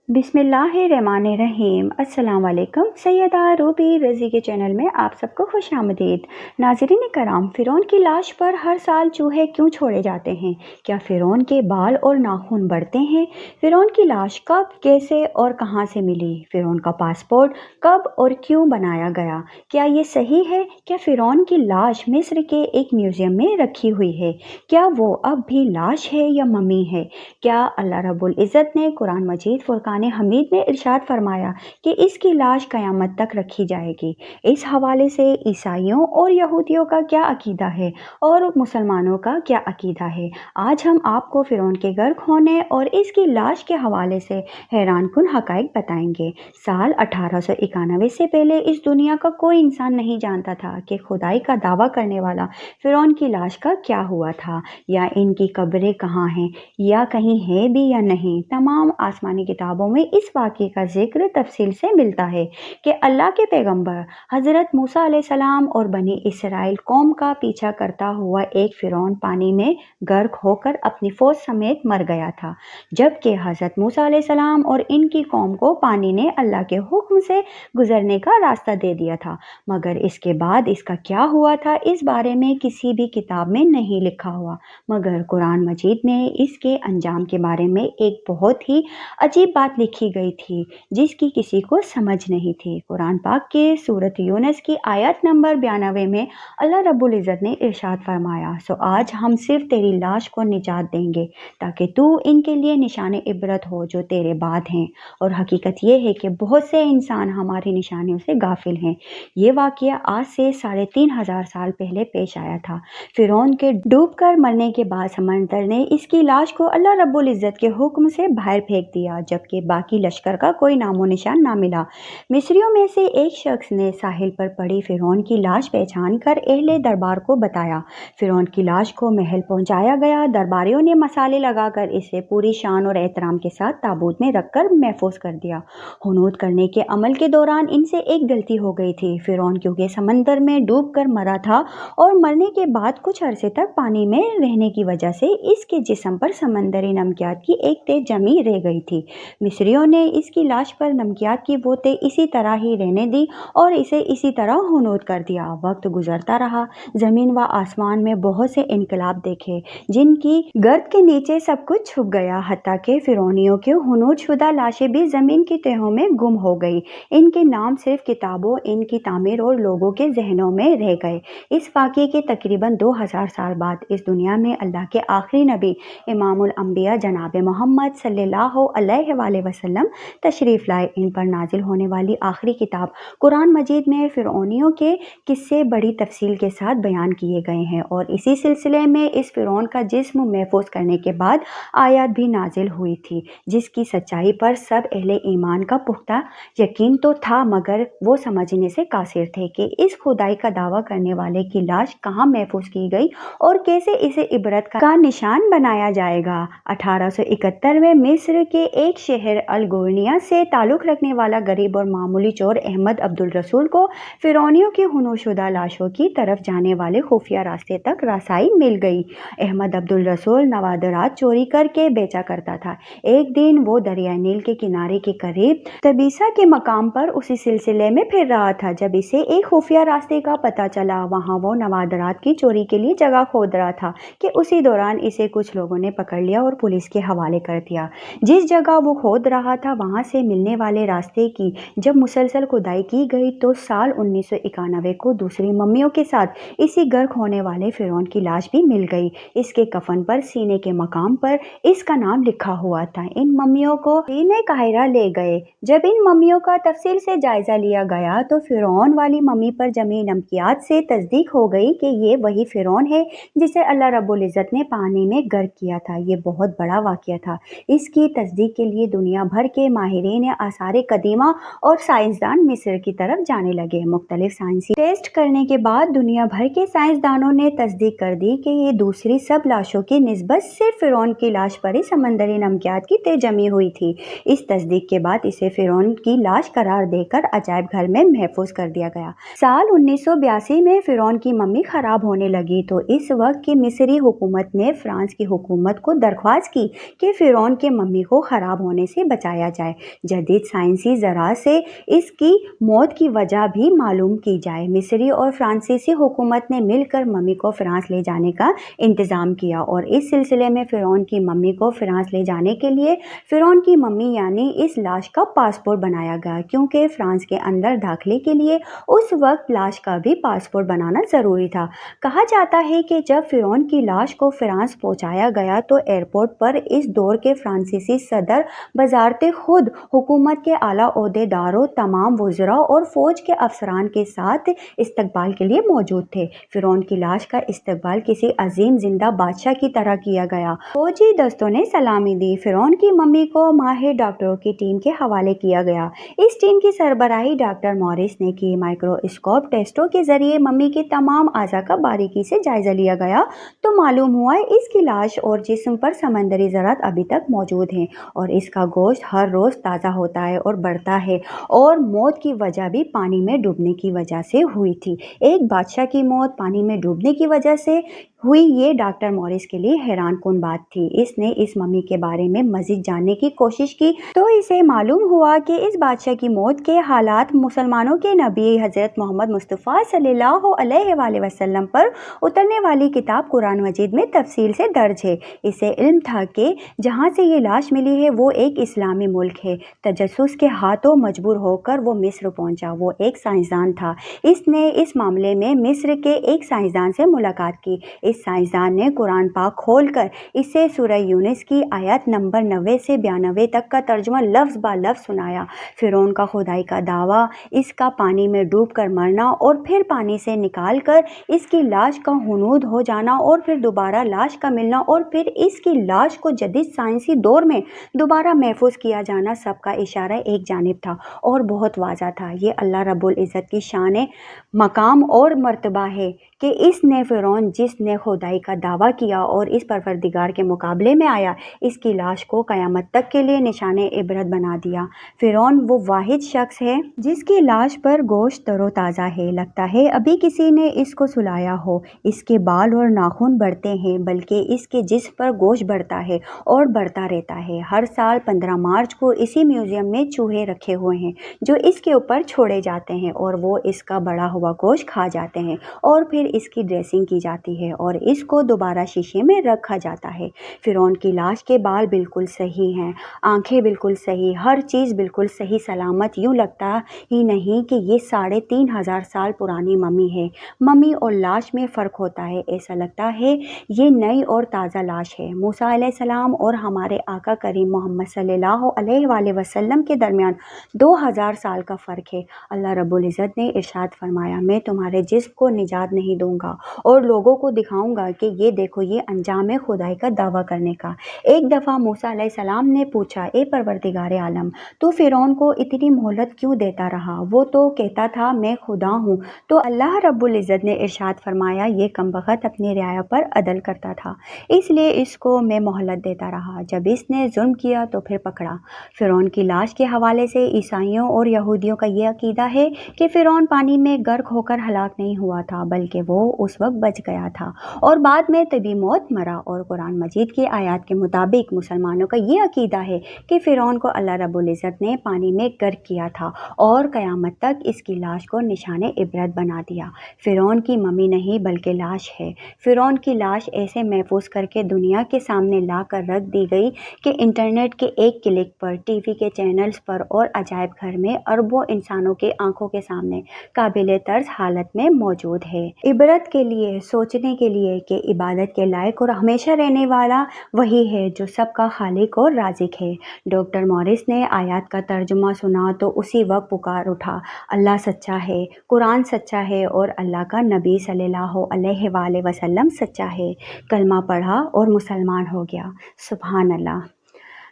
बिस्मिल्लाहिर्रहमानिर्रहीम। अस्सलाम वालेकुम। सैयदा रूबी रज़ी के चैनल में आप सबको खुश आमदीद। नाज़रीन कराम, फ़िरौन की लाश पर हर साल चूहे क्यों छोड़े जाते हैं? क्या फ़िरौन के बाल और नाखून बढ़ते हैं? फ़िरौन की लाश कब, कैसे और कहां से मिली? फ़िरौन का पासपोर्ट कब और क्यों बनाया गया? क्या ये सही है? क्या फ़िरौन की लाश मिस्र के एक म्यूज़ियम में रखी हुई है? क्या वो अब भी लाश है या मम्मी है? क्या अल्लाह रब्बुल इज़्ज़त ने कुरान मजीद फ़ुरक़ान हमीद में इरशाद फरमाया कि इसकी लाश क़यामत तक रखी जाएगी? इस हवाले से ईसाइयों और यहूदियों का क्या अकीदा है और मुसलमानों का क्या अकीदा है? आज हम आपको फ़िरौन के गर्क होने और इसकी लाश के हवाले से हैरानकुन हक़ाइक़ बताएंगे। साल 1891 से पहले इस दुनिया का कोई इंसान नहीं जानता था कि खुदाई का दावा करने वाला फ़िरौन की लाश का क्या हुआ था, या इनकी कब्रें कहाँ हैं, या कहीं है भी या नहीं। तमाम आसमानी किताबों में इस वाक़े का जिक्र तफसील से मिलता है कि अल्लाह के पैगंबर हज़रत मूसा अलैहिस्सलाम और बनी इसराइल कौम का पीछा करता हुआ एक फ़िरौन पानी में गर्क होकर अपनी फ़ौज समेत मर गया था, जबकि हज़रत मूसा अलैहिस्सलाम और इनकी कौम को पानी ने अल्लाह के हुक्म से गुजरने का रास्ता दे दिया था। मगर इसके बाद इसका क्या हुआ था, इस बारे में किसी भी किताब में नहीं लिखा हुआ, मगर कुरान मजीद में इसके अंजाम के बारे में एक बहुत ही अजीब बात लिखी गई थी जिसकी किसी को समझ नहीं थी। कुरान पाक के सूरत यूनुस की आयत नंबर 92 में अल्लाह रब्बुल इज़्ज़त ने इरशाद फरमाया, सो आज हम सिर्फ तेरी लाश को निजात देंगे ताकि तू इनके लिए निशान इबरत हो जो तेरे बाद हैं। और हकीकत यह है कि बहुत से इंसान हमारी निशानियों से गाफिल हैं। ये वाक़या आज से 3500 साल पहले पेश आया था। फ़िरौन के डूबकर मरने के बाद समंदर ने इसकी लाश को अल्लाह रब्बुल इज़्ज़त के हुक्म से बाहर फेंक दिया, जबकि बाकी लश्कर का कोई नामो निशान ना मिला। मिस्रियों में से एक शख्स ने साहिल पर पड़ी फ़िरौन की लाश पहचान कर अहले दरबार को बताया। फ़िरौन की लाश को महल पहुंचाया गया। दरबारियों ने मसाले लगाकर इसे पूरी शान और एहतराम के साथ ताबूत में रखकर महफूज कर दिया। हुनूद करने के अमल के दौरान इनसे एक गलती हो गई थी। फ़िरौन क्योंकि समंदर में डूब कर मरा था और मरने के बाद कुछ अरसे तक पानी में रहने की वजह से इसके जिस्म पर समंदरी नमकियात की एक तेज जमी रह गई थी। मिस्रियों ने इसकी लाश पर नमकियात की बोतें इसी तरह ही रहने दी और इसे इसी तरह हुनूद कर दिया। वक्त गुजरता रहा, ज़मीन व आसमान में बहुत से इनकलाब देखे जिनकी गर्द के नीचे सब कुछ छुप गया, हत्ता के फ़िरौनियों की हुनूद शुदा लाशें भी ज़मीन की तहों में गुम हो गई। इनके नाम सिर्फ किताबों, इनकी तामीर और लोगों के जहनों में रह गए। इस वाक़े के तकरीबन 2000 साल बाद इस दुनिया में अल्लाह के आखिरी नबी इमामुल अंबिया जनाब मोहम्मद सल्लल्लाहु अलैहि वसल्लम तशरीफ़ लाए। इन पर नाजिल होने वाली आखिरी किताब कुरान मजीद में फ़िरौनियों के किस्से बड़ी तफसील के साथ बयान किए गए हैं, और इसी सिलसिले में इस फ़िरौन का जिस्म महफूज करने के बाद आयत भी नाजिल हुई थी, जिसकी सच्चाई पर सब अहले ईमान का पुख्ता यकीन तो था, मगर वो समझने से कासिर थे कि इस खुदाई का दावा करने वाले की लाश कहाँ महफूज की गई और कैसे इसे इबरत का निशान बनाया जाएगा। 1871 में मिस्र के एक शहर अल-गुर्निया से ताल्लुक़ रखने वाला गरीब और मामूली चोर अहमद अब्दुल रसूल को फ़िरौनियों की हुनूदशुदा लाशों की तरफ जाने वाले खुफिया रास्ते तक रसाई मिल गई। अहमद अब्दुल रसूल नवादरात चोरी करके बेचा करता था। एक दिन वो दरिया नील के किनारे के करीब तबीसा के मकाम पर उसी सिलसिले में फिर रहा था जब इसे एक खुफिया रास्ते का पता चला। वहाँ वो नवादरात की चोरी के लिए जगह खोद रहा था कि उसी दौरान इसे कुछ लोगों ने पकड़ लिया और पुलिस के हवाले कर दिया। जिस जगह वो खोद रहा था वहाँ से मिलने वाले रास्ते की जब मुसलसल खुदाई की गई तो साल 1991 को दूसरी मम्मियों के साथ इसी गर्क होने वाले फ़िरौन की लाश भी मिल गई। इसके कफन पर सीने के मकाम पर इसका नाम लिखा हुआ था। इन मम्मियों को सीने काहिरा ले गए। जब इन मम्मियों का तफसील से जायजा लिया गया तो फ़िरौन वाली मम्मी पर जमी नमकियात से तस्दीक हो गई कि ये वही फ़िरौन है जिसे अल्लाह रब्बुल इज़्ज़त ने पानी में गर्क किया था। ये बहुत बड़ा वाक़या था। इसकी तस्दीक के लिए दुनिया भर के माहिरीन आसार कदीमा और साइंसदान मिस्र की तरफ जाने लगे। मुख्तलिफ साइंसी टेस्ट करने के बाद दुनिया भर के साइंसदानों ने तस्दीक कर दी कि ये दूसरी सब लाशों की निस्बत सिर्फ फ़िरौन की लाश पर ही समंदरी नमकियात की तेज जमी हुई थी। इस तस्दीक के बाद इसे फ़िरौन की लाश करार देकर अजायब घर में महफूज कर दिया गया। साल 1982 में फ़िरौन की मम्मी ख़राब होने लगी तो इस वक्त की मिस्री हुकूमत ने फ्रांस की हुकूमत को दरख्वास्त की कि फ़िरौन के मम्मी को ख़राब होने से से बचाया जाए। जदीद साइंसी ज़राअत से इसकी मौत की वजह भी मालूम की जाए। मिस्री और फ्रांसीसी हुकूमत ने मिलकर मम्मी को फ्रांस ले जाने का इंतज़ाम किया और इस सिलसिले में फ़िरौन की मम्मी को फ्रांस ले जाने के लिए फ़िरौन की मम्मी यानी इस लाश का पासपोर्ट बनाया गया, क्योंकि फ्रांस के अंदर दाखिले के लिए उस वक्त लाश का भी पासपोर्ट बनाना ज़रूरी था। कहा जाता है कि जब फ़िरौन की लाश को फ्रांस पहुंचाया गया तो एयरपोर्ट पर इस दौर के फ्रांसीसी सदर बज़ारते खुद हुकूमत के आला ओहदेदारों, तमाम वज़रा और फ़ौज के अफसरान के साथ इस्तकबाल के लिए मौजूद थे। फ़िरौन की लाश का इस्तकबाल किसी अजीम जिंदा बादशाह की तरह किया गया। फौजी दस्तों ने सलामी दी। फ़िरौन की मम्मी को माहिर डॉक्टरों की टीम के हवाले किया गया। इस टीम की सरबराही डॉक्टर मॉरिस ने की। माइक्रोस्कोप टेस्टों के जरिए मम्मी के तमाम अज़ा का बारीकी से जायजा लिया गया तो मालूम हुआ इसकी लाश और जिस्म पर समंदरी ज़रात अभी तक मौजूद हैं और इसका गोश्त हर रोज़ ताज़ा होता है और बढ़ता है और मौत की वजह भी पानी में डूबने की वजह से हुई थी। एक बादशाह की मौत पानी में डूबने की वजह से हुई, ये डॉक्टर मॉरिस के लिए हैरान कुन बात थी। इसने इस मम्मी के बारे में मज़ीद जानने की कोशिश की तो इसे मालूम हुआ कि इस बादशाह की मौत के हालात मुसलमानों के नबी हज़रत मोहम्मद मुस्तफ़ा सल्लल्लाहु अलैहि वसल्लम पर उतरने वाली किताब कुरान मजीद में तफसील से दर्ज है। इसे इल्म था कि जहाँ से ये लाश मिली है वो एक इस्लामी मुल्क है। तजस्सुस के हाथों मजबूर होकर वो मिस्र पहुँचा। वो एक साइंसदान था। इसने इस मामले में मिस्र के एक साइंसदान से मुलाकात की। इस साइंसदान ने कुरान पाक खोलकर इसे सूरह यूनुस की आयत नंबर 90 से 92 तक का तर्जुमा लफ्ज़ बा लफ्ज़ सुनाया। फ़िरौन का खुदाई का दावा, इसका पानी में डूबकर मरना और फिर पानी से निकाल कर इसकी लाश का हुनूद हो जाना और फिर दोबारा लाश का मिलना और फिर इसकी लाश को जदीद साइंसी दौर में दोबारा महफूज किया जाना, सबका इशारा एक जानिब था और बहुत वाज़ा था। ये अल्लाह रब्बुल इज़्ज़त की शान मकाम और मर्तबा है कि इसने फ़िरौन जिसने खुदाई का दावा किया और इस परवरदिगार के मुकाबले में आया, इसकी लाश को क़यामत तक के लिए निशाने इबरत बना दिया। फ़िरौन वो वाहिद शख्स है जिसकी लाश पर गोश्त तरोताज़ा है। लगता है अभी किसी ने इसको सुलाया हो। इसके बाल और नाखून बढ़ते हैं, बल्कि इसके जिस्म पर गोश्त बढ़ता है और बढ़ता रहता है। हर साल 15 मार्च को इसी म्यूज़ियम में चूहे रखे हुए हैं जो इसके ऊपर छोड़े जाते हैं और वो इसका बड़ा हुआ गोश्त खा जाते हैं और फिर इसकी ड्रेसिंग की जाती है और इसको दोबारा शीशे में रखा जाता है। फ़िरौन की लाश के बाल बिल्कुल सही हैं, आंखें बिल्कुल सही, हर चीज़ बिल्कुल सही सलामत। यूँ लगता ही नहीं कि ये 3500 साल पुरानी मम्मी है। मम्मी और लाश में फ़र्क होता है। ऐसा लगता है ये नई और ताज़ा लाश है। मूसा अलैहिस्सलाम और हमारे आका करीम मोहम्मद सल्लल्लाहु अलैहि वसल्लम के दरमियान 2000 साल का फ़र्क है। अल्लाह रब्बुल इज़्ज़त ने इरशाद फरमाया, मैं तुम्हारे जिस्म को निजात नहीं दूंगा और लोगों को दिखाऊंगा कि ये देखो, ये अंजाम है खुदाई का दावा करने का। एक दफ़ा मूसा अलैहिस्सलाम ने पूछा, ए परवरदिगार आलम, तो फ़िरौन को इतनी मोहलत क्यों देता रहा? वो तो कहता था मैं खुदा हूँ। तो अल्लाह रब्बुल इज़्ज़त ने इरशाद फरमाया, ये कमबख्त अपनी रियाया पर अदल करता था, इसलिए इसको मैं मोहलत देता रहा। जब इसने जुल्म किया तो फिर पकड़ा। फ़िरौन की लाश के हवाले से ईसाइयों और यहूदियों का ये अकीदा है कि फ़िरौन पानी में गर्क होकर हलाक नहीं हुआ था, बल्कि वो उस वक्त बच गया था और बाद में तभी मौत मरा। और कुरान मजीद की आयत के मुताबिक मुसलमानों का ये अकीदा है कि फ़िरौन को अल्लाह रब्बुल इज़्ज़त ने पानी में गर्क किया था और क़यामत तक इसकी लाश को निशाने इबरत बना दिया। फ़िरौन की मम्मी नहीं बल्कि लाश है। फ़िरौन की लाश ऐसे महफूज करके दुनिया के सामने ला कर रख दी गई कि इंटरनेट के एक क्लिक पर, टीवी के चैनल्स पर और अजायब घर में अरबों इंसानों के आंखों के सामने काबिल तर्ज हालत में मौजूद है। इबरत के लिए, सोचने के लिए कि इबादत के लायक और हमेशा रहने वाला वही है जो सबका खालिक और राज़िक है। डॉक्टर मॉरिस ने आयत का तर्जुमा सुना तो उसी वक्त पुकार उठा, अल्लाह सच्चा है, कुरान सच्चा है और अल्लाह का नबी सल्लल्लाहु अलैहि वसल्लम सच्चा है। कलमा पढ़ा और मुसलमान हो गया। सुभान अल्लाह।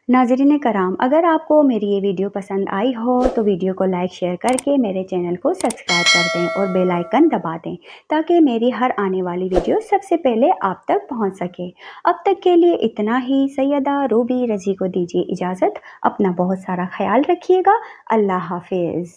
नाज़रीन कराम, अगर आपको मेरी ये वीडियो पसंद आई हो तो वीडियो को लाइक शेयर करके मेरे चैनल को सब्सक्राइब कर दें और बेल आइकन दबा दें ताकि मेरी हर आने वाली वीडियो सबसे पहले आप तक पहुंच सके। अब तक के लिए इतना ही। सैयदा रूबी रज़ी को दीजिए इजाज़त। अपना बहुत सारा ख्याल रखिएगा। अल्लाह हाफिज़।